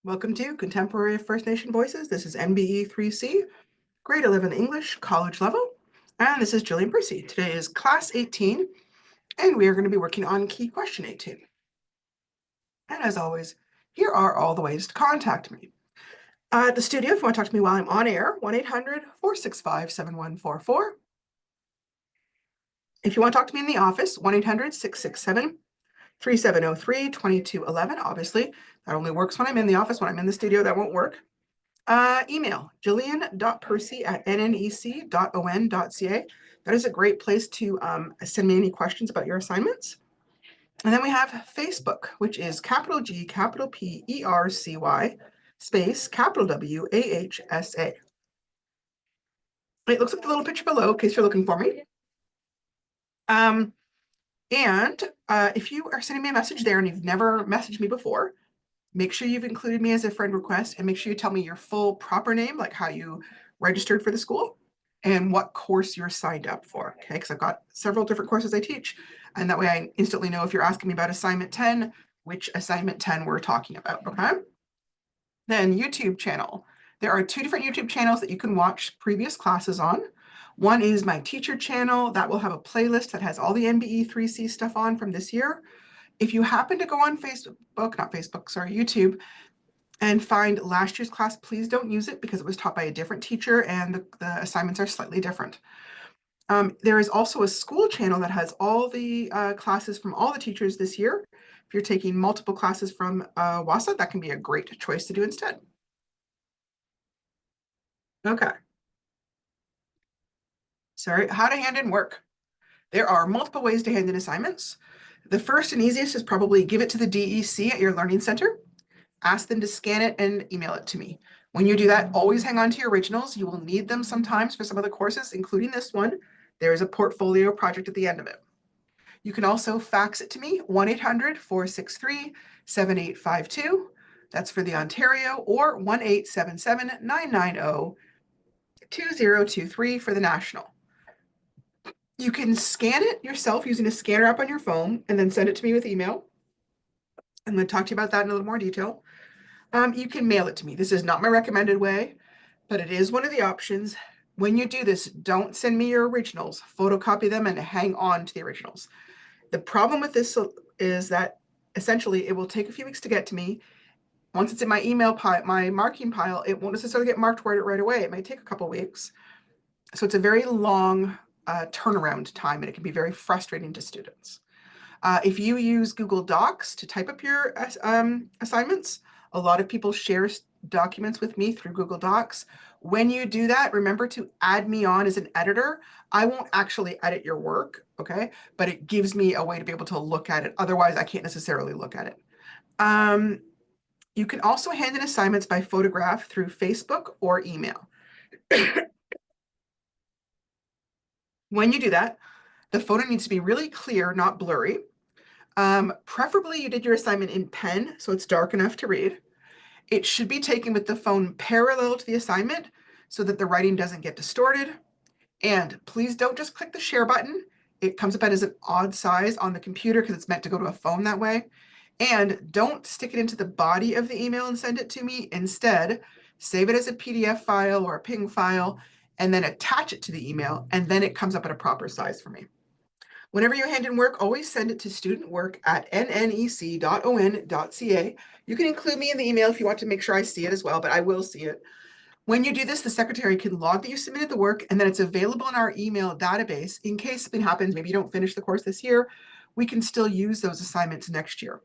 Welcome to Contemporary First Nation Voices. This is NBE 3C, grade 11 English, college level. And this is Jillian Percy. Today is class 18, and we are going to be working on key question 18. And as always, here are all the ways to contact me. At the studio, if you want to talk to me while I'm on air, 1-800-465-7144. If you want to talk to me in the office, 1-800-667-3703, 2211. Obviously, that only works when I'm in the office. When I'm in the studio, that won't work. Email jillian.percy@nnec.on.ca. That is a great place to send me any questions about your assignments. And then we have Facebook, which is capital G, capital P, ERCY, space, capital W, AHSA. It looks like the little picture below in case you're looking for me. And if you are sending me a message there and you've never messaged me before, make sure you've included me as a friend request, and make sure you tell me your full proper name, like how you registered for the school and what course you're signed up for, okay? Because I've got several different courses I teach, and that way I instantly know if you're asking me about assignment 10, which assignment 10 we're talking about, okay? Then YouTube channel. There are 2 different YouTube channels that you can watch previous classes on. One is my teacher channel. That will have a playlist that has all the NBE 3C stuff on from this year. If you happen to go on YouTube, and find last year's class, please don't use it because it was taught by a different teacher and the assignments are slightly different. There is also a school channel that has all the classes from all the teachers this year. If you're taking multiple classes from WASA, that can be a great choice to do instead. Okay. Sorry, how to hand in work. There are multiple ways to hand in assignments. The first and easiest is probably give it to the DEC at your learning center. Ask them to scan it and email it to me. When you do that, always hang on to your originals. You will need them sometimes for some of the courses, including this one. There is a portfolio project at the end of it. You can also fax it to me, 1-800-463-7852. That's for the Ontario, or 1-877-990-2023 for the national. You can scan it yourself using a scanner app on your phone and then send it to me with email. I'm going to talk to you about that in a little more detail. You can mail it to me. This is not my recommended way, but it is one of the options. When you do this, don't send me your originals. Photocopy them and hang on to the originals. The problem with this is that essentially it will take a few weeks to get to me. Once it's in my email pile, my marking pile, it won't necessarily get marked right away. It might take a couple weeks. So it's a very long turnaround time, and it can be very frustrating to students. If you use Google Docs to type up your assignments, a lot of people share documents with me through Google Docs. When you do that, remember to add me on as an editor. I won't actually edit your work, okay? But it gives me a way to be able to look at it. Otherwise, I can't necessarily look at it. You can also hand in assignments by photograph through Facebook or email. When you do that, the photo needs to be really clear, not blurry. Preferably you did your assignment in pen, so it's dark enough to read. It should be taken with the phone parallel to the assignment so that the writing doesn't get distorted. And please don't just click the share button. It comes up as an odd size on the computer because it's meant to go to a phone that way. And don't stick it into the body of the email and send it to me. Instead, save it as a PDF file or a PNG file, and then attach it to the email, and then it comes up at a proper size for me. Whenever you hand in work, always send it to studentwork@nnec.on.ca. You can include me in the email if you want to make sure I see it as well, but I will see it. When you do this, the secretary can log that you submitted the work, and then it's available in our email database in case something happens. Maybe you don't finish the course this year. We can still use those assignments next year.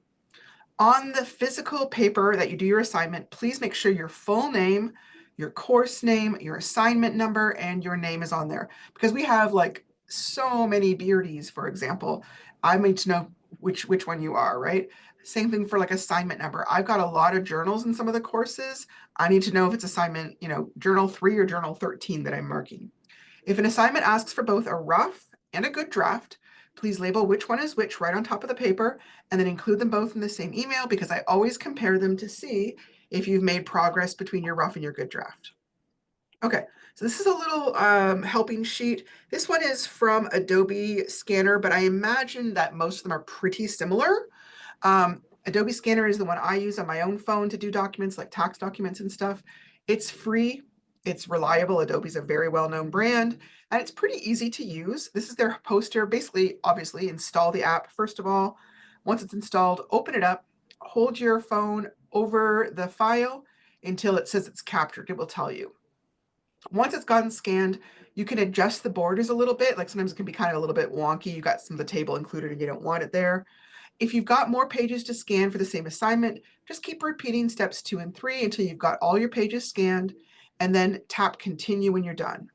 On the physical paper that you do your assignment, please make sure your full name, your course name, your assignment number, and your name is on there. Because we have like so many beardies, for example. I need to know which one you are, right? Same thing for like assignment number. I've got a lot of journals in some of the courses. I need to know if it's assignment, journal 3 or journal 13 that I'm marking. If an assignment asks for both a rough and a good draft, please label which one is which right on top of the paper and then include them both in the same email because I always compare them to see if you've made progress between your rough and your good draft. Okay, so this is a little helping sheet. This one is from Adobe Scanner, but I imagine that most of them are pretty similar. Adobe Scanner is the one I use on my own phone to do documents like tax documents and stuff. It's free. It's reliable. Adobe's a very well-known brand, and it's pretty easy to use. This is their poster. Basically, obviously, install the app first of all. Once it's installed, open it up, hold your phone over the file until it says it's captured. It will tell you. Once it's gotten scanned, you can adjust the borders a little bit. Like sometimes it can be kind of a little bit wonky. You got some of the table included and you don't want it there. If you've got more pages to scan for the same assignment, just keep repeating steps 2 and 3 until you've got all your pages scanned, and then tap continue when you're done.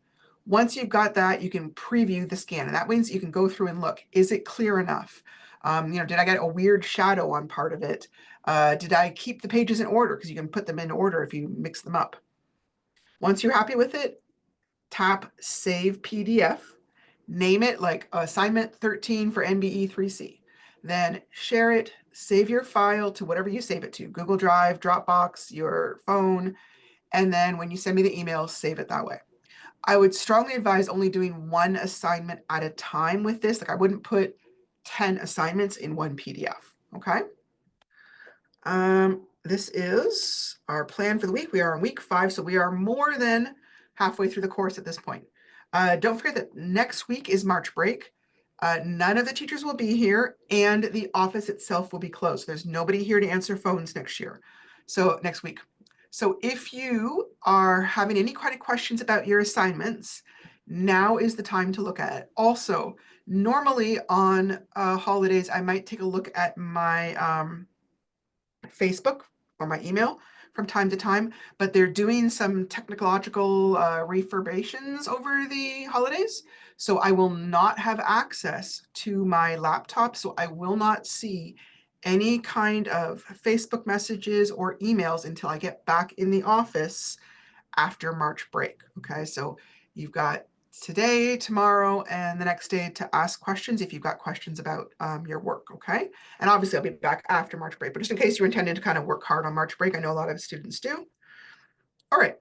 Once you've got that, you can preview the scan, and that means you can go through and look, is it clear enough? Did I get a weird shadow on part of it? Did I keep the pages in order? Because you can put them in order if you mix them up. Once you're happy with it, tap Save PDF, name it like Assignment 13 for NBE 3C. Then share it, save your file to whatever you save it to, Google Drive, Dropbox, your phone, and then when you send me the email, save it that way. I would strongly advise only doing one assignment at a time with this. Like I wouldn't put 10 assignments in one PDF, okay? This is our plan for the week. We are on week 5, so we are more than halfway through the course at this point. Don't forget that next week is March break. None of the teachers will be here, and the office itself will be closed. There's nobody here to answer phones next week. So if you are having any kind of questions about your assignments, now is the time to look at it. Also, normally on holidays, I might take a look at my Facebook or my email from time to time, but they're doing some technological refurbishes over the holidays. So I will not have access to my laptop. So I will not see any kind of Facebook messages or emails until I get back in the office after March break. Okay, so you've got today, tomorrow, and the next day to ask questions if you've got questions about your work, okay? And obviously I'll be back after March break, but just in case you're intending to kind of work hard on March break, I know a lot of students do. All right,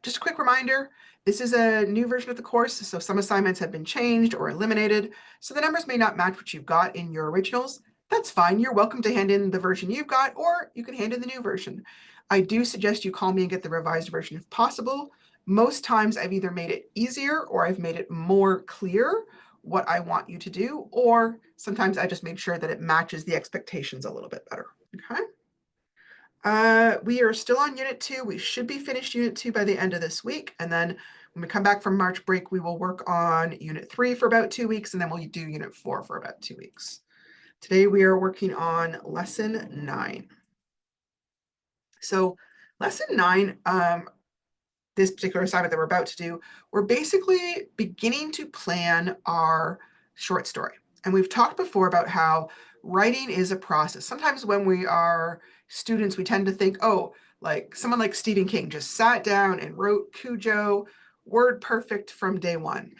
just a quick reminder, this is a new version of the course, so some assignments have been changed or eliminated, so the numbers may not match what you've got in your originals. That's fine, you're welcome to hand in the version you've got, or you can hand in the new version. I do suggest you call me and get the revised version if possible. Most times I've either made it easier or I've made it more clear what I want you to do, or sometimes I just made sure that it matches the expectations a little bit better, okay? We are still on Unit 2. We should be finished Unit 2 by the end of this week. And then when we come back from March break, we will work on Unit 3 for about 2 weeks, and then we'll do Unit 4 for about 2 weeks. Today we are working on Lesson 9. So Lesson 9, this particular assignment that we're about to do, we're basically beginning to plan our short story. And we've talked before about how writing is a process. Sometimes when we are students, we tend to think, oh, like someone like Stephen King just sat down and wrote Cujo, word perfect from day one.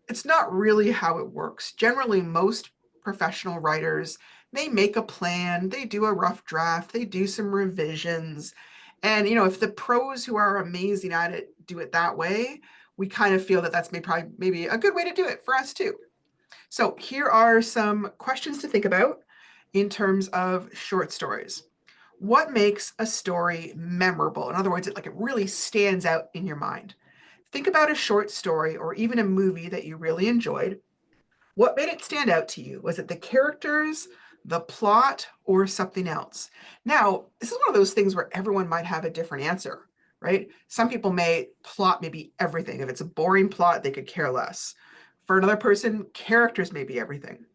It's not really how it works. Generally, most professional writers, they make a plan, they do a rough draft, they do some revisions. And, if the pros who are amazing at it do it that way, we kind of feel that that's maybe a good way to do it for us too. So here are some questions to think about in terms of short stories. What makes a story memorable? In other words, it really stands out in your mind. Think about a short story or even a movie that you really enjoyed. What made it stand out to you? Was it the characters, the plot, or something else? Now, this is one of those things where everyone might have a different answer, right? Some people plot may be everything. If it's a boring plot, they could care less. For another person, characters may be everything.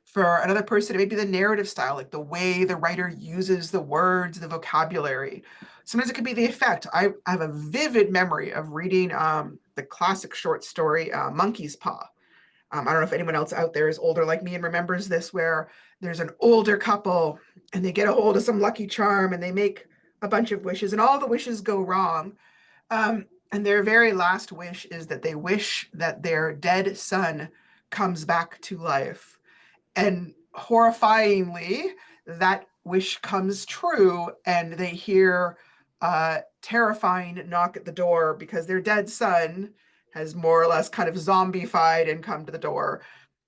For another person, it may be the narrative style, like the way the writer uses the words, the vocabulary. Sometimes it could be the effect. I have a vivid memory of reading the classic short story, Monkey's Paw. I don't know if anyone else out there is older like me and remembers this, where there's an older couple and they get a hold of some lucky charm and they make a bunch of wishes and all the wishes go wrong. And their very last wish is that they wish that their dead son comes back to life. And horrifyingly, that wish comes true and they hear a terrifying knock at the door because their dead son has more or less kind of zombified and come to the door.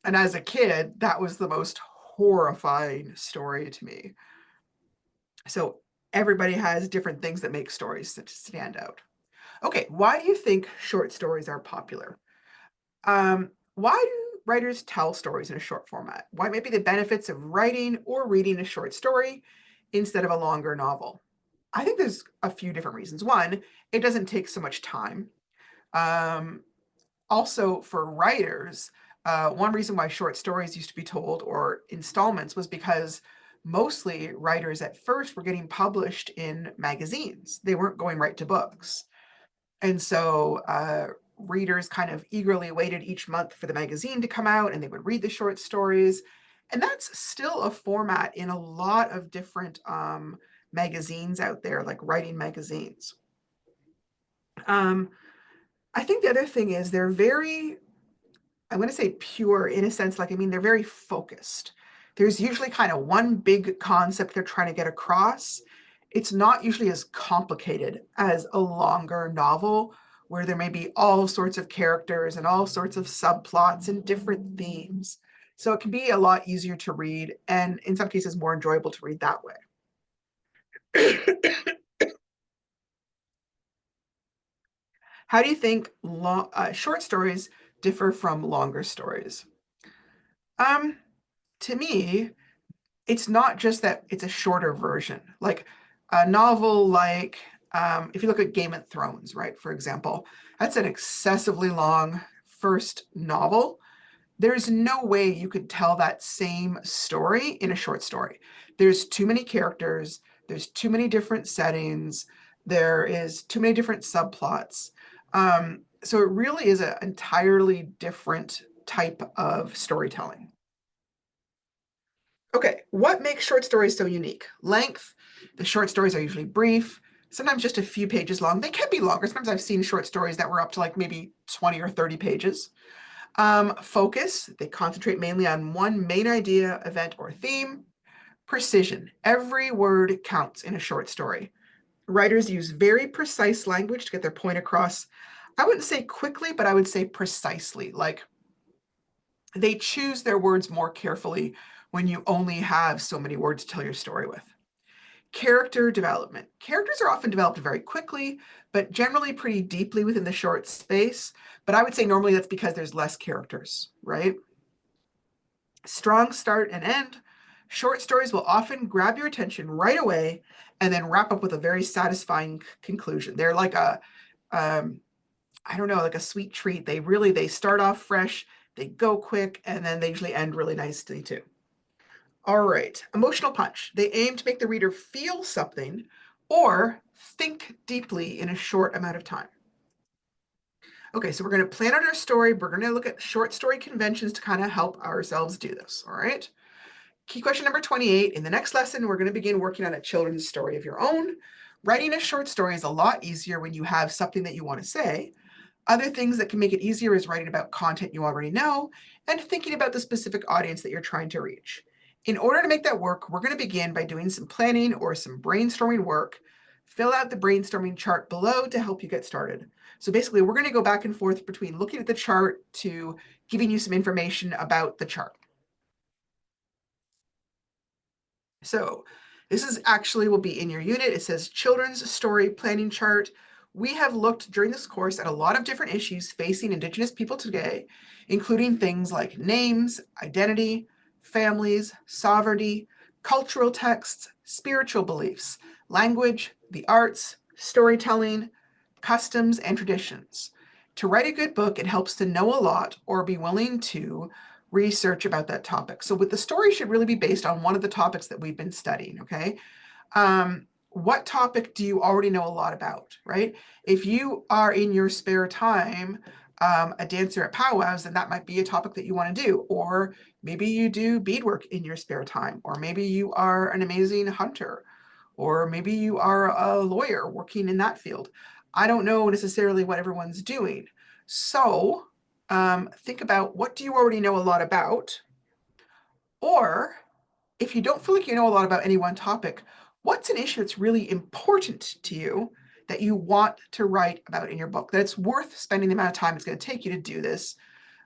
And as a kid, that was the most horrifying story to me. So everybody has different things that make stories that stand out. Okay, why do you think short stories are popular? Why do writers tell stories in a short format? Why might be the benefits of writing or reading a short story instead of a longer novel? I think there's a few different reasons. One, it doesn't take so much time. Um, Also, for writers, one reason why short stories used to be told or installments was because mostly writers at first were getting published in magazines. They weren't going right to books. And so readers kind of eagerly waited each month for the magazine to come out and they would read the short stories. And that's still a format in a lot of different magazines out there, like writing magazines. Um, I think the other thing is they're very, I'm going to say pure in a sense, like, I mean, they're very focused. There's usually kind of one big concept they're trying to get across. It's not usually as complicated as a longer novel where there may be all sorts of characters and all sorts of subplots and different themes. So it can be a lot easier to read and in some cases more enjoyable to read that way. How do you think short stories differ from longer stories? Um, to me, it's not just that it's a shorter version. Like a novel, like if you look at Game of Thrones, right, for example, that's an excessively long first novel. There's no way you could tell that same story in a short story. There's too many characters, there's too many different settings, there is too many different subplots. So it really is an entirely different type of storytelling. Okay, what makes short stories so unique? Length. The short stories are usually brief, sometimes just a few pages long. They can be longer. Sometimes I've seen short stories that were up to like maybe 20 or 30 pages. Focus. They concentrate mainly on one main idea, event, or theme. Precision. Every word counts in a short story. Writers use very precise language to get their point across. I wouldn't say quickly, but I would say precisely. Like they choose their words more carefully when you only have so many words to tell your story with. Character development. Characters are often developed very quickly, but generally pretty deeply within the short space. But I would say normally that's because there's less characters, right? Strong start and end. Short stories will often grab your attention right away and then wrap up with a very satisfying conclusion. They're like um, I don't know, like a sweet treat. They start off fresh, they go quick, and then they usually end really nicely too. All right, emotional punch. They aim to make the reader feel something or think deeply in a short amount of time. Okay, so we're going to plan out our story. We're going to look at short story conventions to kind of help ourselves do this. All right. Key question number 28. In the next lesson, we're going to begin working on a children's story of your own. Writing a short story is a lot easier when you have something that you want to say. Other things that can make it easier is writing about content you already know and thinking about the specific audience that you're trying to reach. In order to make that work, we're going to begin by doing some planning or some brainstorming work. Fill out the brainstorming chart below to help you get started. So basically, we're going to go back and forth between looking at the chart to giving you some information about the chart. So this is actually will be in your unit. It says Children's Story Planning Chart. We have looked during this course at a lot of different issues facing Indigenous people today, including things like names, identity, families, sovereignty, cultural texts, spiritual beliefs, language, the arts, storytelling, customs, and traditions. To write a good book, it helps to know a lot or be willing to research about that topic. So with the story should really be based on one of the topics that we've been studying, okay? What topic do you already know a lot about, right? If you are in your spare time a dancer at powwows, then that might be a topic that you want to do. Or maybe you do beadwork in your spare time, or maybe you are an amazing hunter, or maybe you are a lawyer working in that field. I don't know necessarily what everyone's doing. So think about what do you already know a lot about? Or if you don't feel like you know a lot about any one topic, what's an issue that's really important to you that you want to write about in your book, that it's worth spending the amount of time it's going to take you to do this,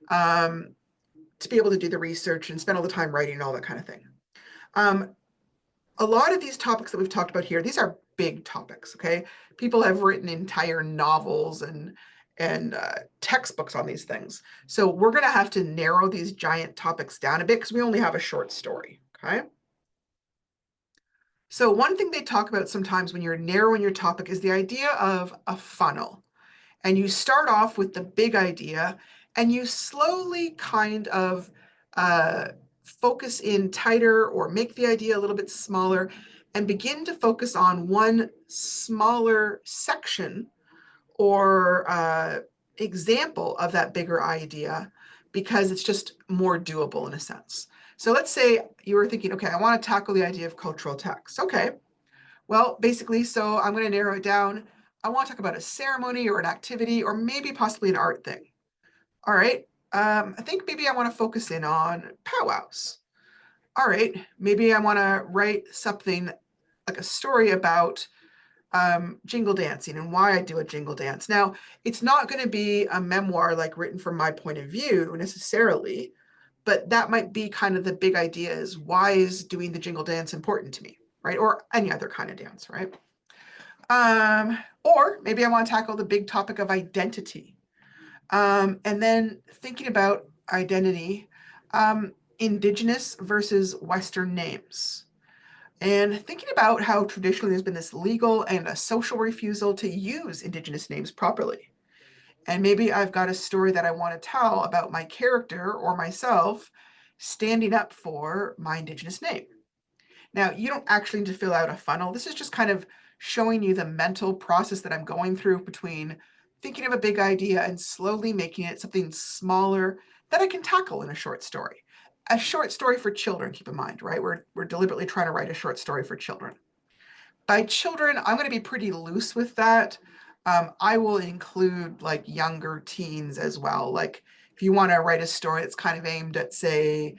to be able to do the research and spend all the time writing and all that kind of thing. Um, a lot of these topics that we've talked about here, these are big topics, okay? People have written entire novels and textbooks on these things. So we're going to have to narrow these giant topics down a bit because we only have a short story, okay? So one thing they talk about sometimes when you're narrowing your topic is the idea of a funnel. And you start off with the big idea and you slowly kind of uh, focus in tighter or make the idea a little bit smaller and begin to focus on one smaller section or example of that bigger idea because it's just more doable in a sense. So let's say you were thinking, okay, I want to tackle the idea of cultural texts. Okay, well, basically, so I'm going to narrow it down. I want to talk about a ceremony or an activity or maybe possibly an art thing. All right. I think maybe I want to focus in on powwows. All right. Maybe I want to write something like a story about jingle dancing and why I do a jingle dance. Now, it's not going to be a memoir like written from my point of view necessarily, but that might be kind of the big idea is why is doing the jingle dance important to me, right? Or any other kind of dance, right? Or maybe I want to tackle the big topic of identity. And then thinking about identity, Indigenous versus Western names. And thinking about how traditionally there's been this legal and a social refusal to use Indigenous names properly. And maybe I've got a story that I want to tell about my character or myself standing up for my Indigenous name. Now, you don't actually need to fill out a funnel. This is just kind of showing you the mental process that I'm going through between thinking of a big idea and slowly making it something smaller that I can tackle in a short story. A short story for children, keep in mind, right? We're deliberately trying to write a short story for children. By children, I'm going to be pretty loose with that. I will include like younger teens as well. Like if you want to write a story that's kind of aimed at, say,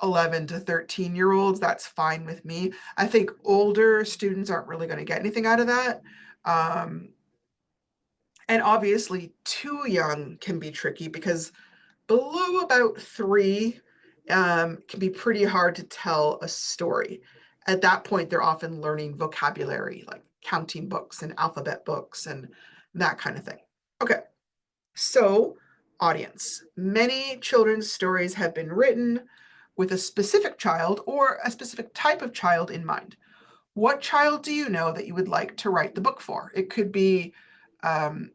11 to 13-year-olds, that's fine with me. I think older students aren't really going to get anything out of that. Um, and obviously, too young can be tricky because below about 3 can be pretty hard to tell a story. At that point, they're often learning vocabulary, like counting books and alphabet books and that kind of thing. Okay, so audience. Many children's stories have been written with a specific child or a specific type of child in mind. What child do you know that you would like to write the book for? It could be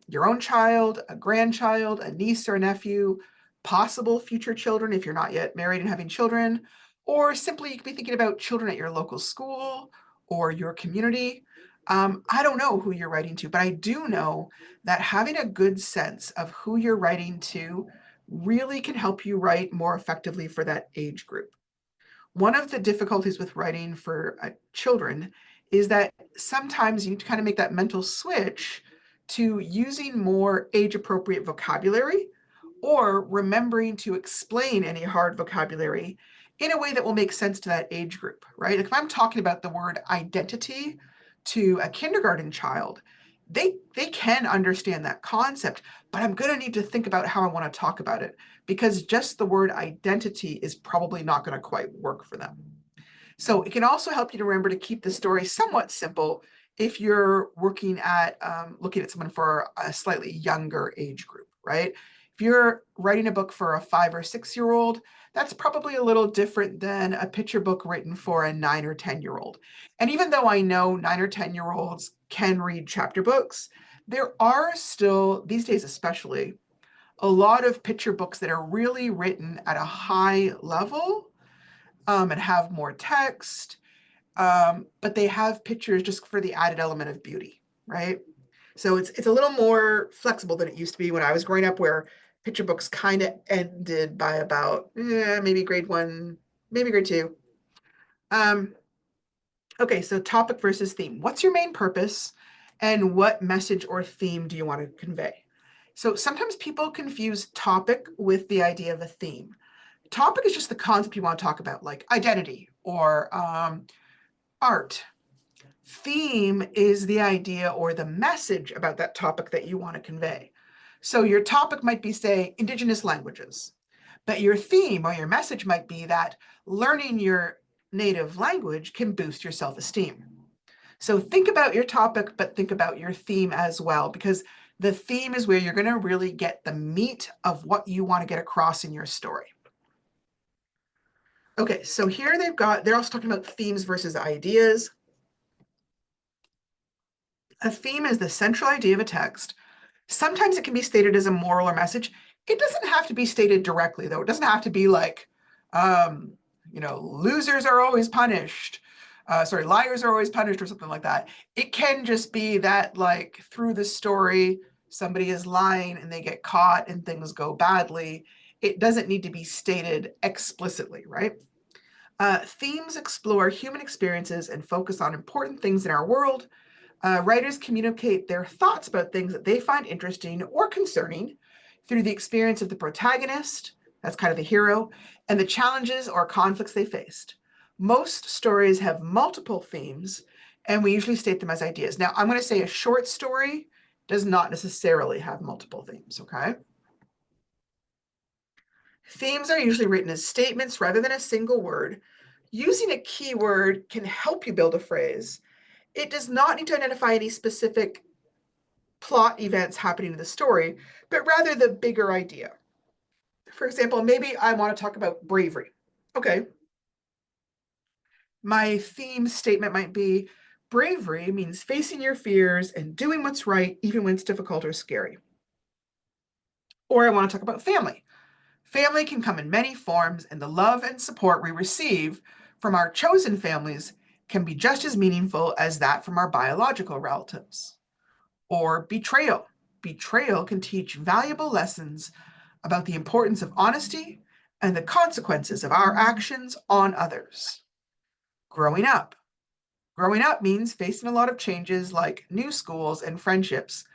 your own child, a grandchild, a niece or a nephew, possible future children if you're not yet married and having children, or simply you could be thinking about children at your local school or your community. I don't know who you're writing to, but I do know that having a good sense of who you're writing to really can help you write more effectively for that age group. One of the difficulties with writing for children is that sometimes you need to kind of make that mental switch to using more age appropriate vocabulary or remembering to explain any hard vocabulary in a way that will make sense to that age group, right? Like if I'm talking about the word identity to a kindergarten child, they can understand that concept, but I'm going to need to think about how I want to talk about it because just the word identity is probably not going to quite work for them. So it can also help you to remember to keep the story somewhat simple if you're working at looking at someone for a slightly younger age group, right? If you're writing a book for a 5 or 6-year-old, that's probably a little different than a picture book written for a 9 or 10-year-old. And even though I know 9 or 10-year-olds can read chapter books, there are still, these days especially, a lot of picture books that are really written at a high level and have more text, but they have pictures just for the added element of beauty, right? So it's a little more flexible than it used to be when I was growing up, where picture books kind of ended by about maybe grade 1, maybe grade 2. Um, okay, so topic versus theme. What's your main purpose, and what message or theme do you want to convey? So sometimes people confuse topic with the idea of a theme. Topic is just the concept you want to talk about, like identity or art. Theme is the idea or the message about that topic that you want to convey. So your topic might be, say, Indigenous languages, but your theme or your message might be that learning your native language can boost your self-esteem. So think about your topic, but think about your theme as well, because the theme is where you're going to really get the meat of what you want to get across in your story. Okay, so here they're also talking about themes versus ideas. A theme is the central idea of a text. Sometimes it can be stated as a moral or message. It doesn't have to be stated directly, though. It doesn't have to be like, losers are always punished. Liars are always punished or something like that. It can just be that, like, through the story, somebody is lying and they get caught and things go badly. It doesn't need to be stated explicitly, right? Themes explore human experiences and focus on important things in our world. Writers communicate their thoughts about things that they find interesting or concerning through the experience of the protagonist, that's kind of the hero, and the challenges or conflicts they faced. Most stories have multiple themes, and we usually state them as ideas. Now, I'm going to say a short story does not necessarily have multiple themes, okay? Themes are usually written as statements rather than a single word. Using a keyword can help you build a phrase. It does not need to identify any specific plot events happening in the story, but rather the bigger idea. For example, maybe I want to talk about bravery. Okay. My theme statement might be bravery means facing your fears and doing what's right, even when it's difficult or scary. Or I want to talk about family. Family can come in many forms, and the love and support we receive from our chosen families can be just as meaningful as that from our biological relatives. Or betrayal. Betrayal can teach valuable lessons about the importance of honesty and the consequences of our actions on others. Growing up. Growing up means facing a lot of changes like new schools and friendships,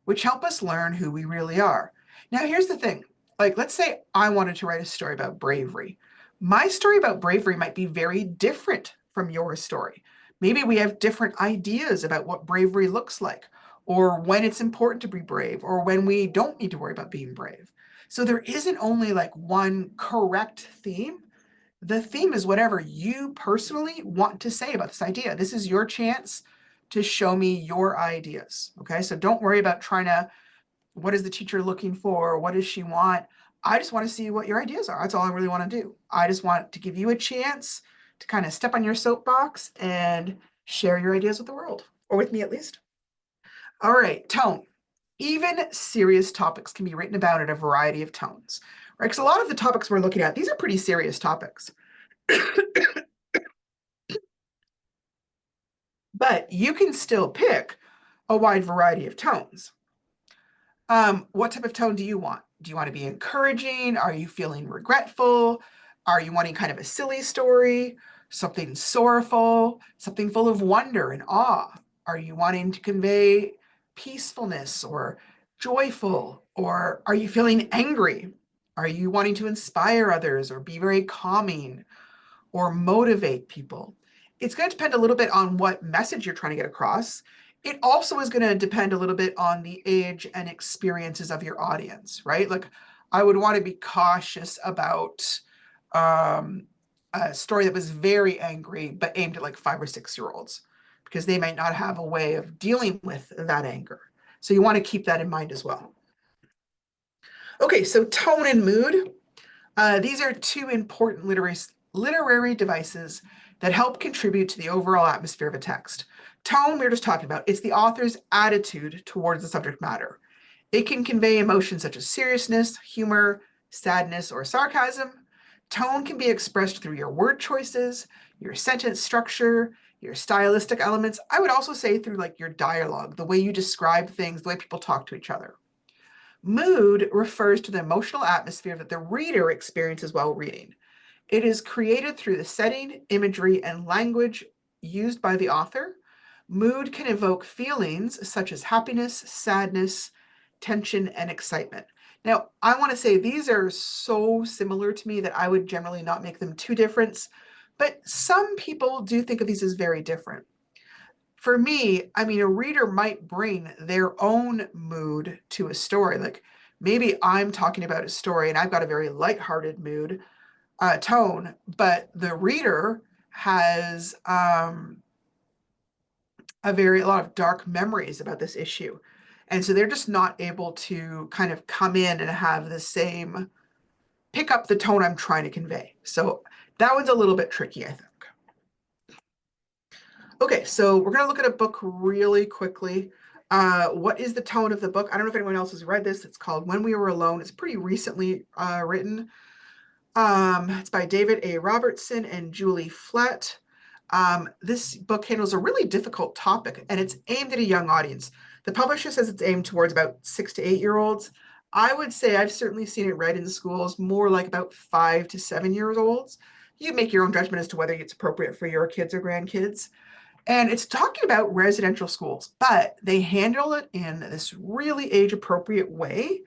which help us learn who we really are. Now, here's the thing. Like, let's say I wanted to write a story about bravery. My story about bravery might be very different from your story. Maybe we have different ideas about what bravery looks like, or when it's important to be brave, or when we don't need to worry about being brave. So there isn't only like one correct theme. The theme is whatever you personally want to say about this idea. This is your chance to show me your ideas. Okay, so don't worry about trying to, what is the teacher looking for? What does she want? I just want to see what your ideas are. That's all I really want to do. I just want to give you a chance to kind of step on your soapbox and share your ideas with the world, or with me at least. All right, tone. Even serious topics can be written about in a variety of tones, right? Because a lot of the topics we're looking at, these are pretty serious topics. But you can still pick a wide variety of tones. What type of tone do you want? Do you want to be encouraging? Are you feeling regretful? Are you wanting kind of a silly story, something sorrowful, something full of wonder and awe? Are you wanting to convey peacefulness or joyful? Or are you feeling angry? Are you wanting to inspire others or be very calming or motivate people? It's going to depend a little bit on what message you're trying to get across. It also is going to depend a little bit on the age and experiences of your audience, right? Like, I would want to be cautious about a story that was very angry, but aimed at like 5 or 6 year olds, because they might not have a way of dealing with that anger. So you want to keep that in mind as well. Okay, so tone and mood. These are two important literary devices that help contribute to the overall atmosphere of a text. Tone, we were just talking about, it's the author's attitude towards the subject matter. It can convey emotions such as seriousness, humor, sadness, or sarcasm. Tone can be expressed through your word choices, your sentence structure, your stylistic elements. I would also say through like your dialogue, the way you describe things, the way people talk to each other. Mood refers to the emotional atmosphere that the reader experiences while reading. It is created through the setting, imagery, and language used by the author. Mood can evoke feelings such as happiness, sadness, tension, and excitement. Now, I want to say these are so similar to me that I would generally not make them too different, but some people do think of these as very different. For me, I mean, a reader might bring their own mood to a story. Like, maybe I'm talking about a story and I've got a very lighthearted mood, tone, but the reader has a lot of dark memories about this issue. And so they're just not able to kind of come in and have the same, pick up the tone I'm trying to convey. So that one's a little bit tricky, I think. Okay, so we're gonna look at a book really quickly. What is the tone of the book? I don't know if anyone else has read this. It's called When We Were Alone. It's pretty recently written. It's by David A. Robertson and Julie Flett. This book handles a really difficult topic, and it's aimed at a young audience. The publisher says it's aimed towards about 6 to 8 year olds. I would say I've certainly seen it read in schools, more like about 5 to 7 years olds. You make your own judgment as to whether it's appropriate for your kids or grandkids. And it's talking about residential schools, but they handle it in this really age-appropriate way.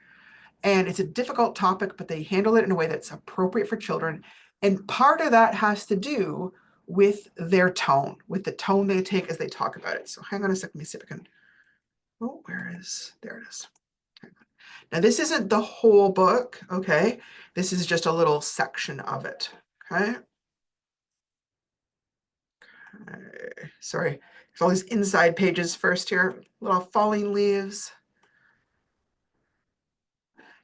And it's a difficult topic, but they handle it in a way that's appropriate for children. And part of that has to do with their tone, with the tone they take as they talk about it. So hang on a second, let me see if I can. Oh, there it is. Now, this isn't the whole book, okay? This is just a little section of it, okay? Sorry, there's all these inside pages first here, little falling leaves.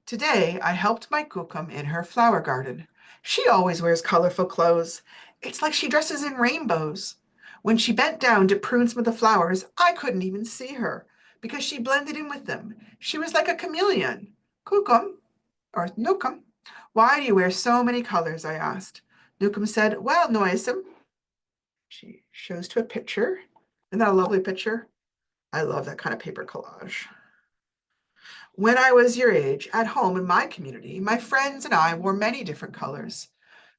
Today, I helped my Kukum in her flower garden. She always wears colorful clothes. It's like she dresses in rainbows. When she bent down to prune some of the flowers, I couldn't even see her because she blended in with them. She was like a chameleon. Kukum, or Nukum, why do you wear so many colors? I asked. Nukum said, well, Noisome. She shows to a picture. Isn't that a lovely picture? I love that kind of paper collage. When I was your age, at home in my community, my friends and I wore many different colors.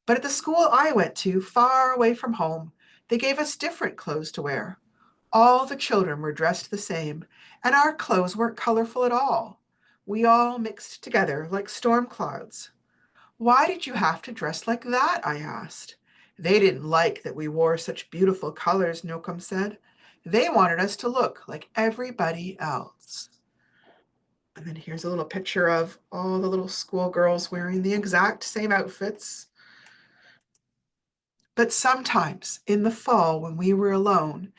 But at the school I went to, far away from home, they gave us different clothes to wear. All the children were dressed the same, and our clothes weren't colorful at all. We all mixed together like storm clouds. Why did you have to dress like that? I asked. They didn't like that we wore such beautiful colors, Newcomb said. They wanted us to look like everybody else. And then here's a little picture of all the little schoolgirls wearing the exact same outfits. But sometimes in the fall, when we were alone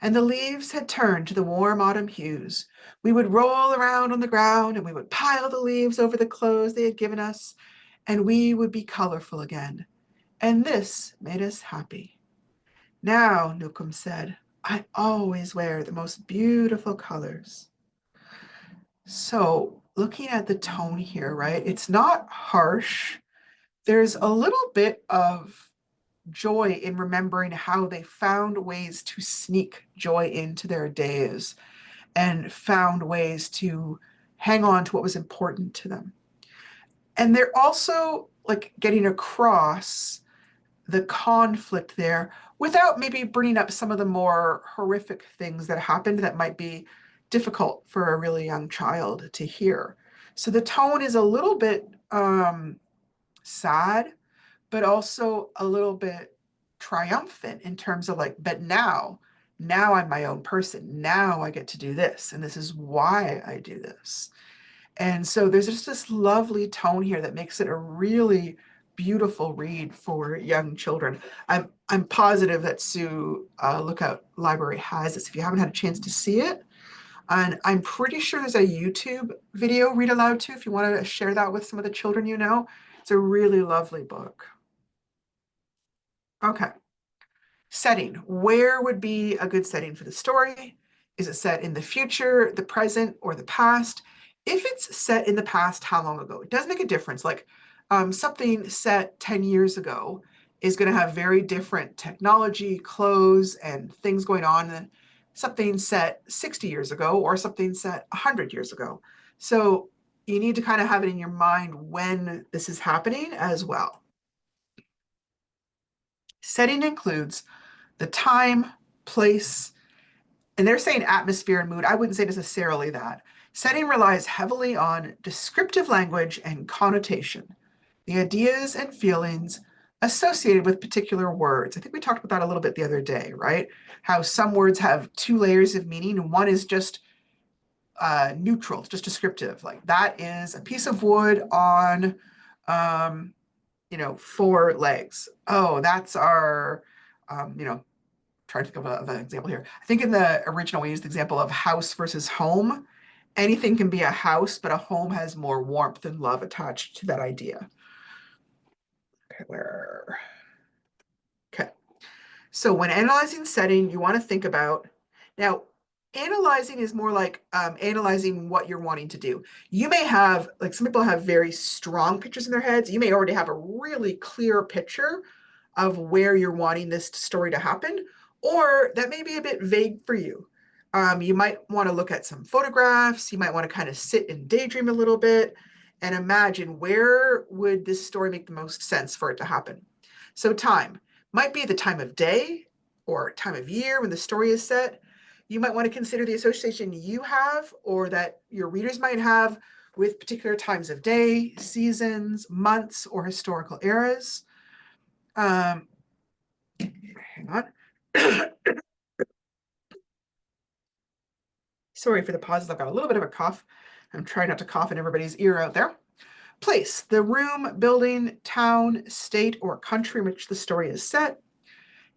and the leaves had turned to the warm autumn hues, we would roll around on the ground and we would pile the leaves over the clothes they had given us, and we would be colorful again. And this made us happy. Now, Newcomb said, I always wear the most beautiful colors. So, looking at the tone here, right? It's not harsh. There's a little bit of joy in remembering how they found ways to sneak joy into their days and found ways to hang on to what was important to them. And they're also like getting across the conflict there without maybe bringing up some of the more horrific things that happened that might be difficult for a really young child to hear. So the tone is a little bit sad, but also a little bit triumphant in terms of like, but now I'm my own person. Now I get to do this, and this is why I do this. And so there's just this lovely tone here that makes it a really beautiful read for young children. I'm positive that Sue Lookout Library has this if you haven't had a chance to see it. And I'm pretty sure there's a YouTube video read aloud too, if you want to share that with some of the children you know. It's a really lovely book. Okay. Setting. Where would be a good setting for the story? Is it set in the future, the present, or the past? If it's set in the past, how long ago? It does make a difference. Like something set 10 years ago is going to have very different technology, clothes, and things going on than something set 60 years ago or something set 100 years ago. So you need to kind of have it in your mind when this is happening as well. Setting includes the time, place, and they're saying atmosphere and mood. I wouldn't say necessarily that. Setting relies heavily on descriptive language and connotation, the ideas and feelings associated with particular words. I think we talked about that a little bit the other day, right? How some words have two layers of meaning, and one is just neutral, it's just descriptive. Like that is a piece of wood on, 4 legs. Oh, that's our You know, trying to think of an example here. I think in the original we used the example of house versus home. Anything can be a house, but a home has more warmth and love attached to that idea. Okay, where? Okay. So when analyzing setting, you want to think about now. Analyzing is more like analyzing what you're wanting to do. You may have, like some people have very strong pictures in their heads. You may already have a really clear picture of where you're wanting this story to happen, or that may be a bit vague for you. You might want to look at some photographs. You might want to kind of sit and daydream a little bit and imagine where would this story make the most sense for it to happen. So time might be the time of day or time of year when the story is set. You might want to consider the association you have or that your readers might have with particular times of day, seasons, months, or historical eras. Hang on. Sorry for the pauses. I've got a little bit of a cough. I'm trying not to cough in everybody's ear out there. Place, the room, building, town, state, or country in which the story is set.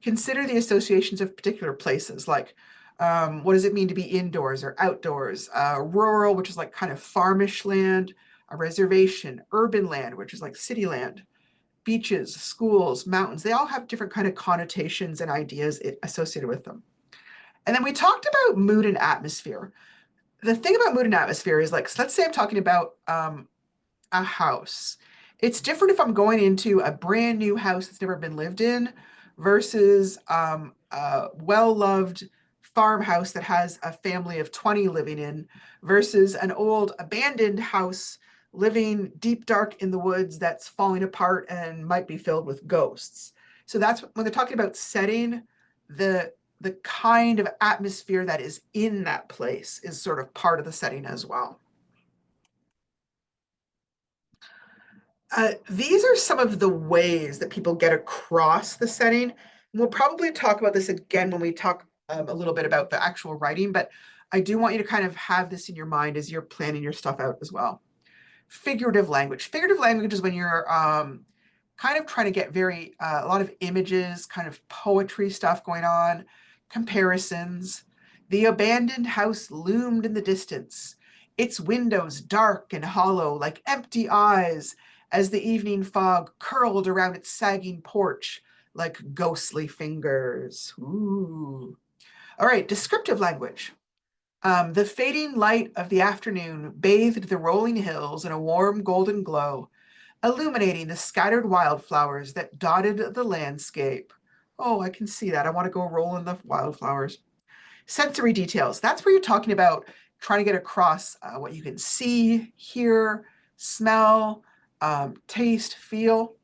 Consider the associations of particular places, like what does it mean to be indoors or outdoors? Rural, which is like kind of farmish land, a reservation, urban land, which is like city land, beaches, schools, mountains. They all have different kind of connotations and ideas associated with them. And then we talked about mood and atmosphere. The thing about mood and atmosphere is like, so let's say I'm talking about a house. It's different if I'm going into a brand new house that's never been lived in versus a well-loved farmhouse that has a family of 20 living in versus an old abandoned house living deep dark in the woods that's falling apart and might be filled with ghosts. So that's when they're talking about setting, the kind of atmosphere that is in that place is sort of part of the setting as well. These are some of the ways that people get across the setting. We'll probably talk about this again when we talk a little bit about the actual writing, but I do want you to kind of have this in your mind as you're planning your stuff out as well. Figurative language. Figurative language is when you're kind of trying to get a lot of images, kind of poetry stuff going on, comparisons. The abandoned house loomed in the distance, its windows dark and hollow like empty eyes as the evening fog curled around its sagging porch like ghostly fingers. Ooh. All right, descriptive language. The fading light of the afternoon bathed the rolling hills in a warm golden glow, illuminating the scattered wildflowers that dotted the landscape. Oh, I can see that. I want to go roll in the wildflowers. Sensory details. That's where you're talking about trying to get across what you can see, hear, smell, taste, feel.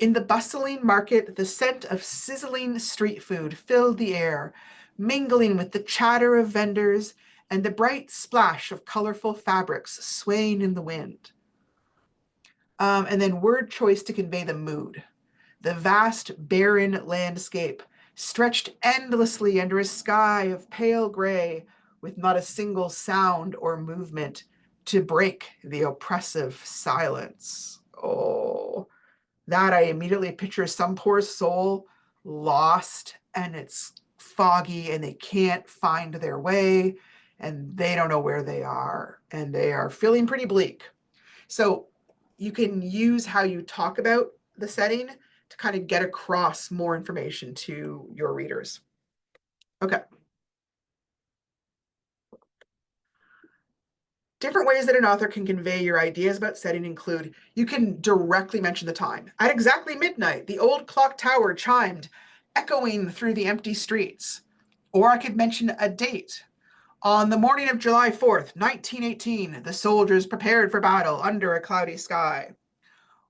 In the bustling market, the scent of sizzling street food filled the air, mingling with the chatter of vendors and the bright splash of colorful fabrics swaying in the wind. And then word choice to convey the mood. The vast, barren landscape stretched endlessly under a sky of pale gray with not a single sound or movement to break the oppressive silence. Oh, that I immediately picture some poor soul lost and it's foggy and they can't find their way and they don't know where they are and they are feeling pretty bleak. So you can use how you talk about the setting to kind of get across more information to your readers. Okay. Different ways that an author can convey your ideas about setting include you can directly mention the time. At exactly midnight, the old clock tower chimed, echoing through the empty streets. Or I could mention a date. On the morning of July 4th, 1918, the soldiers prepared for battle under a cloudy sky.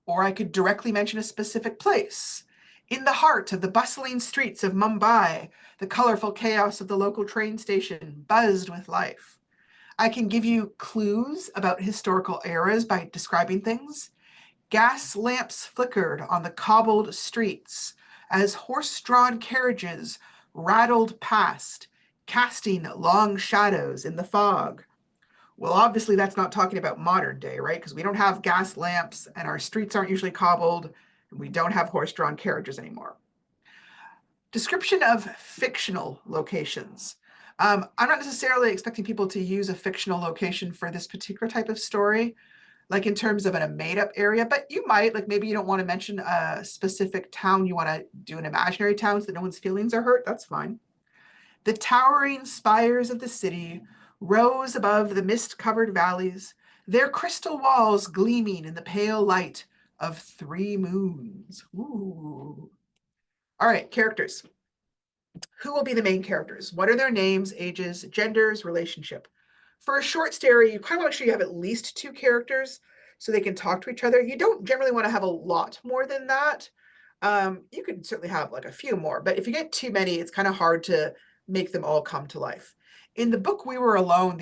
Or I could directly mention a specific place. In the heart of the bustling streets of Mumbai, the colorful chaos of the local train station buzzed with life. I can give you clues about historical eras by describing things. Gas lamps flickered on the cobbled streets as horse-drawn carriages rattled past, casting long shadows in the fog. Well, obviously that's not talking about modern day, right? Because we don't have gas lamps and our streets aren't usually cobbled and we don't have horse-drawn carriages anymore. Description of fictional locations. I'm not necessarily expecting people to use a fictional location for this particular type of story, like in terms of a made-up area, but you might, like maybe you don't want to mention a specific town, you want to do an imaginary town so that no one's feelings are hurt, that's fine. The towering spires of the city rose above the mist-covered valleys, their crystal walls gleaming in the pale light of 3 moons. Ooh. All right, characters. Who will be the main characters? What are their names, ages, genders, relationship? For a short story, you kind of want to make sure you have at least 2 characters so they can talk to each other. You don't generally want to have a lot more than that. You can certainly have like a few more, but if you get too many, it's kind of hard to make them all come to life. In the book We Were Alone,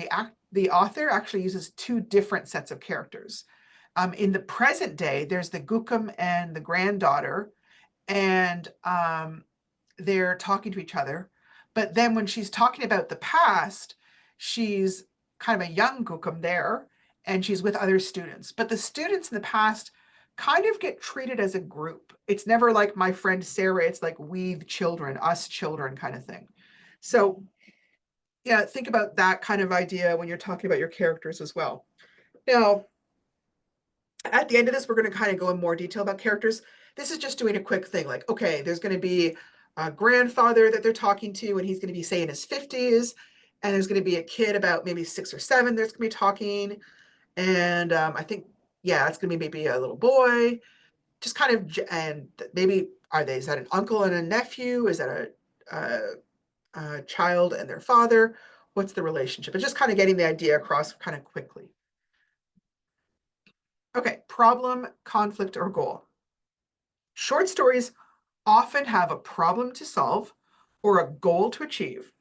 the author actually uses 2 different sets of characters. In the present day, there's the Gookum and the granddaughter, and they're talking to each other. But then when she's talking about the past, she's kind of a young Gookum there, and she's with other students. But the students in the past kind of get treated as a group. It's never like my friend Sarah, it's like we the children, us children kind of thing. So yeah, think about that kind of idea when you're talking about your characters as well. Now, at the end of this, we're going to kind of go in more detail about characters. This is just doing a quick thing. Like, okay, there's going to be a grandfather that they're talking to, and he's going to be, say, in his 50s. And there's going to be a kid about maybe 6 or 7 that's going to be talking. And I think, yeah, it's going to be maybe a little boy. Just kind of, and maybe, is that an uncle and a nephew? Is that a child and their father? What's the relationship? It's just kind of getting the idea across kind of quickly. Okay, problem, conflict, or goal. Short stories often have a problem to solve, or a goal to achieve,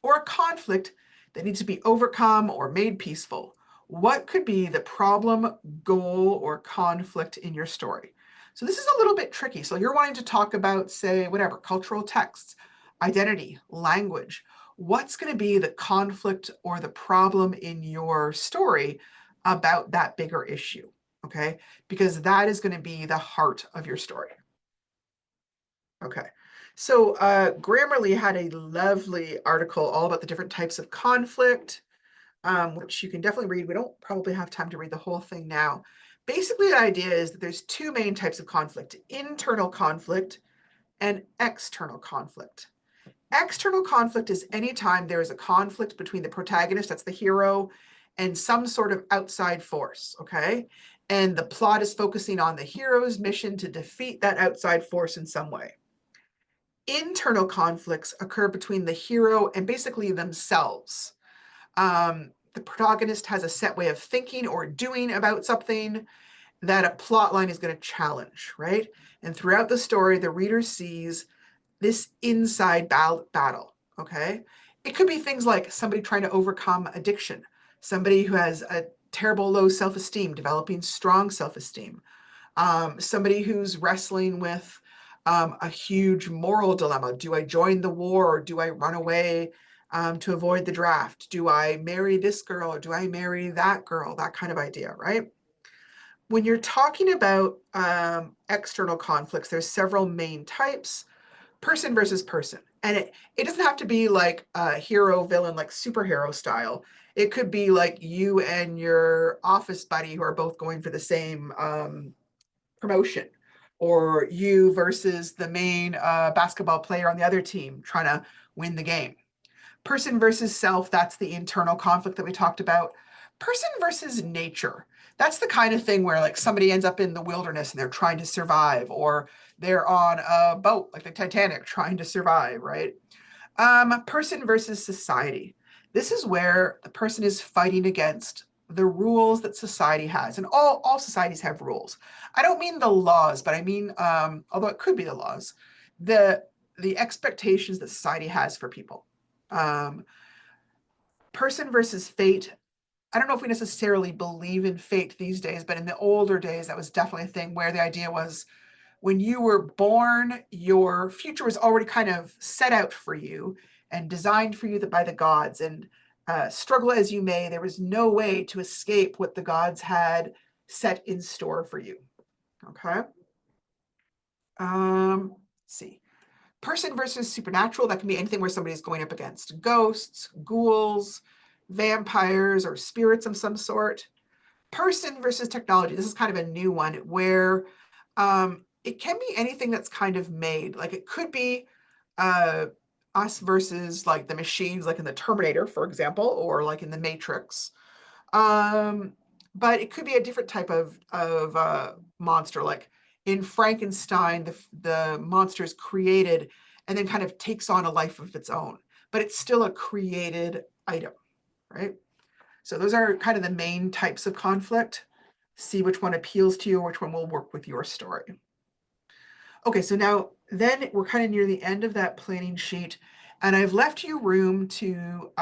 or a conflict that needs to be overcome or made peaceful. What could be the problem, goal, or conflict in your story? So this is a little bit tricky. So you're wanting to talk about, say, whatever, cultural texts, identity, language. What's going to be the conflict or the problem in your story about that bigger issue? Okay, because that is going to be the heart of your story. Okay. So Grammarly had a lovely article all about the different types of conflict, which you can definitely read. We don't probably have time to read the whole thing now. Basically, the idea is that there's 2 main types of conflict: internal conflict and external conflict. External conflict is anytime there is a conflict between the protagonist, that's the hero, and some sort of outside force, okay? And the plot is focusing on the hero's mission to defeat that outside force in some way. Internal conflicts occur between the hero and basically themselves. The protagonist has a set way of thinking or doing about something that a plot line is going to challenge, right? And throughout the story, the reader sees this inside battle, okay? It could be things like somebody trying to overcome addiction, somebody who has a terrible low self-esteem, developing strong self-esteem, somebody who's wrestling with a huge moral dilemma. Do I join the war or do I run away to avoid the draft? Do I marry this girl or do I marry that girl? That kind of idea, right? When you're talking about external conflicts, there's several main types: person versus person. And it doesn't have to be like a hero villain, like superhero style. It could be like you and your office buddy who are both going for the same promotion, or you versus the main basketball player on the other team trying to win the game. Person versus self, that's the internal conflict that we talked about. Person versus nature, that's the kind of thing where like somebody ends up in the wilderness and they're trying to survive, or they're on a boat like the Titanic trying to survive, right? Person versus society. This is where the person is fighting against the rules that society has. And all societies have rules. I don't mean the laws, but I mean, although it could be the laws, the expectations that society has for people. Person versus fate. I don't know if we necessarily believe in fate these days, but in the older days, that was definitely a thing where the idea was when you were born, your future was already kind of set out for you and designed for you by the gods. And struggle as you may, there was no way to escape what the gods had set in store for you. Okay. Let's see. Person versus supernatural, that can be anything where somebody's going up against ghosts, ghouls, vampires, or spirits of some sort. Person versus technology, this is kind of a new one where it can be anything that's kind of made. Like it could be us versus like the machines, like in the Terminator, for example, or like in the Matrix. But it could be a different type of monster. Like in Frankenstein, the monster is created and then kind of takes on a life of its own, but it's still a created item, right? So those are kind of the main types of conflict. See which one appeals to you, or which one will work with your story. Okay, so now then we're kind of near the end of that planning sheet, and I've left you room to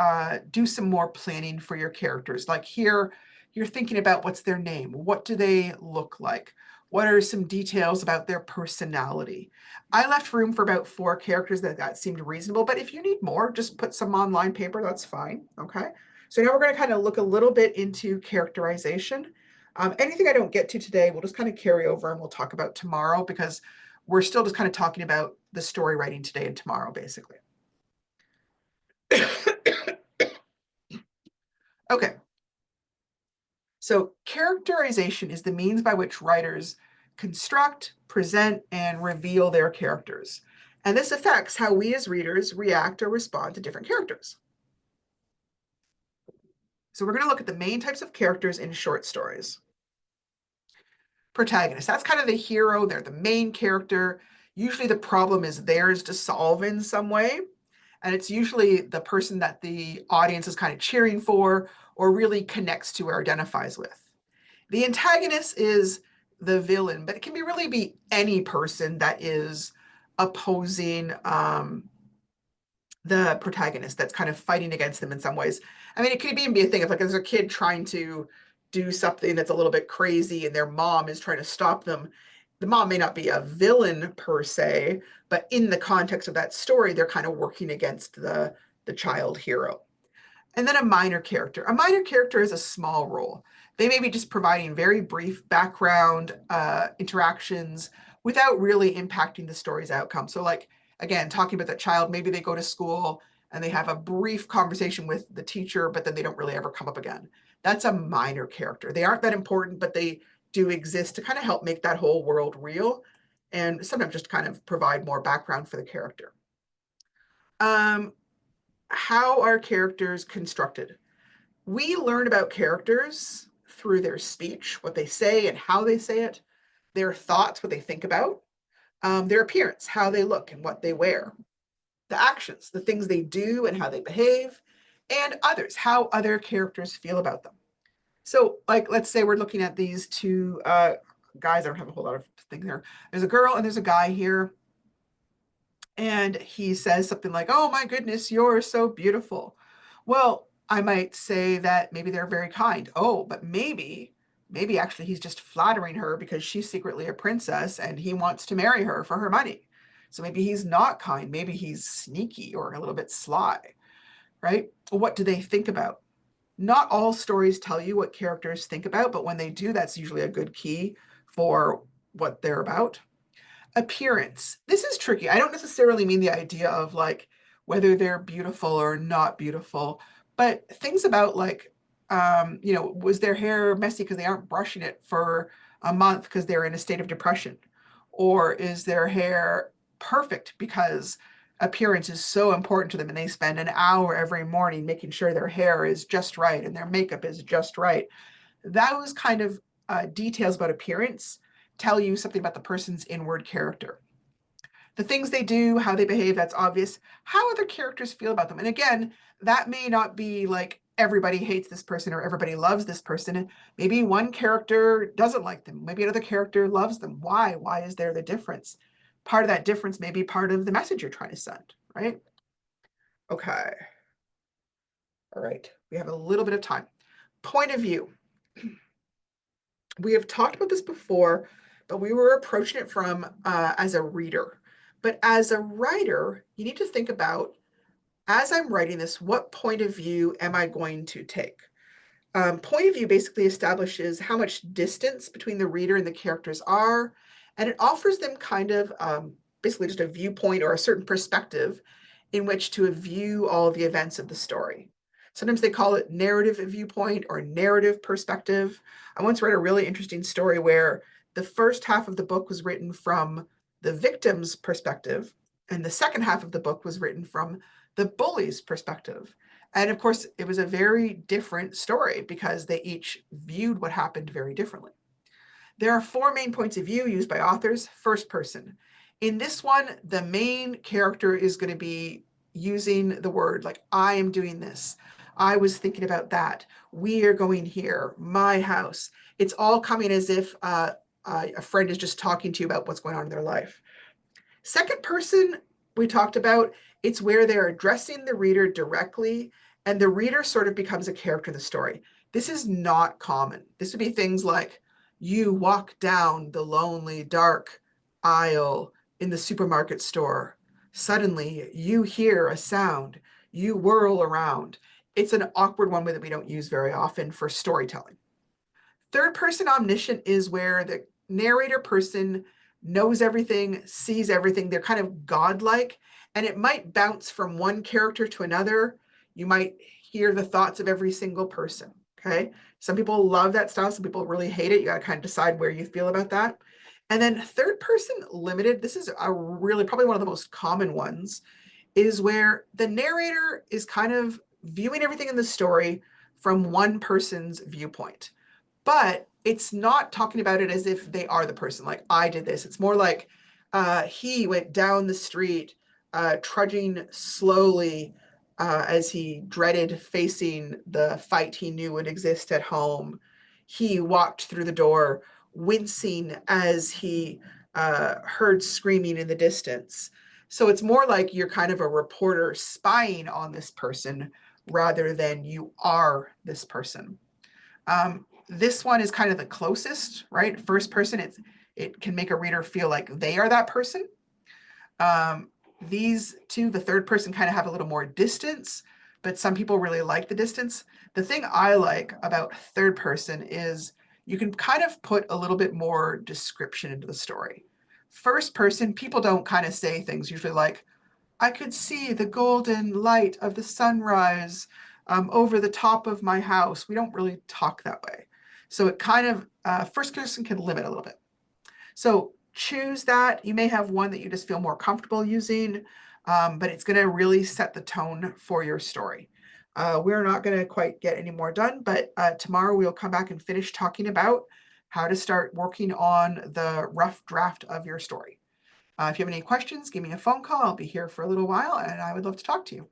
do some more planning for your characters. Like here, you're thinking about what's their name, what do they look like, what are some details about their personality. I left room for about 4 characters that seemed reasonable, but if you need more, just put some on line paper, that's fine, okay? So now we're going to kind of look a little bit into characterization. Anything I don't get to today, we'll just kind of carry over and we'll talk about tomorrow, because we're still just kind of talking about the story writing today and tomorrow, basically. Okay. So characterization is the means by which writers construct, present, and reveal their characters. And this affects how we as readers react or respond to different characters. So we're going to look at the main types of characters in short stories. Protagonist, that's kind of the hero. They're the main character. Usually the problem is theirs to solve in some way. And it's usually the person that the audience is kind of cheering for or really connects to or identifies with. The antagonist is the villain, but it can really be any person that is opposing the protagonist, that's kind of fighting against them in some ways. I mean, it could even be a thing of like there's a kid trying to do something that's a little bit crazy and their mom is trying to stop them. The mom may not be a villain per se, but in the context of that story, they're kind of working against the child hero. And then a minor character. A minor character is a small role. They may be just providing very brief background interactions without really impacting the story's outcome. So like, again, talking about that child, maybe they go to school and they have a brief conversation with the teacher, but then they don't really ever come up again. That's a minor character. They aren't that important, but they do exist to kind of help make that whole world real, and sometimes just kind of provide more background for the character. How are characters constructed? We learn about characters through their speech, what they say and how they say it, their thoughts, what they think about, their appearance, how they look and what they wear, the actions, the things they do and how they behave, and others, how other characters feel about them. So, like, let's say we're looking at these 2 guys. I don't have a whole lot of things there. There's a girl and there's a guy here. And he says something like, "Oh my goodness, you're so beautiful." Well, I might say that maybe they're very kind. Oh, but maybe actually he's just flattering her because she's secretly a princess and he wants to marry her for her money. So maybe he's not kind. Maybe he's sneaky or a little bit sly, right? What do they think about? Not all stories tell you what characters think about, but when they do, that's usually a good key for what they're about. Appearance. This is tricky. I don't necessarily mean the idea of like whether they're beautiful or not beautiful, but things about like, was their hair messy because they aren't brushing it for a month because they're in a state of depression? Or is their hair perfect because appearance is so important to them and they spend an hour every morning making sure their hair is just right and their makeup is just right? Those kind of details about appearance tell you something about the person's inward character. The things they do, how they behave, that's obvious. How other characters feel about them. And again, that may not be like everybody hates this person or everybody loves this person. Maybe one character doesn't like them. Maybe another character loves them. Why? Why is there the difference? Part of that difference may be part of the message you're trying to send, right? Okay. All right. We have a little bit of time. Point of view. We have talked about this before, but we were approaching it from as a reader. But as a writer, you need to think about, as I'm writing this, what point of view am I going to take? Point of view basically establishes how much distance between the reader and the characters are, and it offers them kind of basically just a viewpoint or a certain perspective in which to view all the events of the story. Sometimes they call it narrative viewpoint or narrative perspective. I once read a really interesting story where the first half of the book was written from the victim's perspective, and the second half of the book was written from the bully's perspective. And of course, it was a very different story because they each viewed what happened very differently. There are four main points of view used by authors. First person. In this one, the main character is going to be using the word like, I am doing this. I was thinking about that. We are going here. My house. It's all coming as if a friend is just talking to you about what's going on in their life. Second person, we talked about, it's where they're addressing the reader directly, and the reader sort of becomes a character in the story. This is not common. This would be things like, you walk down the lonely, dark aisle in the supermarket store. Suddenly, you hear a sound. You whirl around. It's an awkward one that we don't use very often for storytelling. Third person omniscient is where the narrator person knows everything, sees everything. They're kind of godlike, and it might bounce from one character to another. You might hear the thoughts of every single person. Okay. Some people love that style. Some people really hate it. You got to kind of decide where you feel about that. And then third person limited, this is a really probably one of the most common ones, is where the narrator is kind of viewing everything in the story from one person's viewpoint. But it's not talking about it as if they are the person, like, I did this. It's more like he went down the street, trudging slowly as he dreaded facing the fight he knew would exist at home. He walked through the door, wincing as he heard screaming in the distance. So it's more like you're kind of a reporter spying on this person rather than you are this person. This one is kind of the closest, right? First person, it can make a reader feel like they are that person. These two, the third person, kind of have a little more distance, but some people really like the distance. The thing I like about third person is you can kind of put a little bit more description into the story. First person, people don't kind of say things usually like, I could see the golden light of the sunrise over the top of my house. We don't really talk that way. So it kind of, first person can limit a little bit. So choose that. You may have one that you just feel more comfortable using, but it's going to really set the tone for your story. We're not going to quite get any more done, but tomorrow we'll come back and finish talking about how to start working on the rough draft of your story. If you have any questions, give me a phone call. I'll be here for a little while and I would love to talk to you.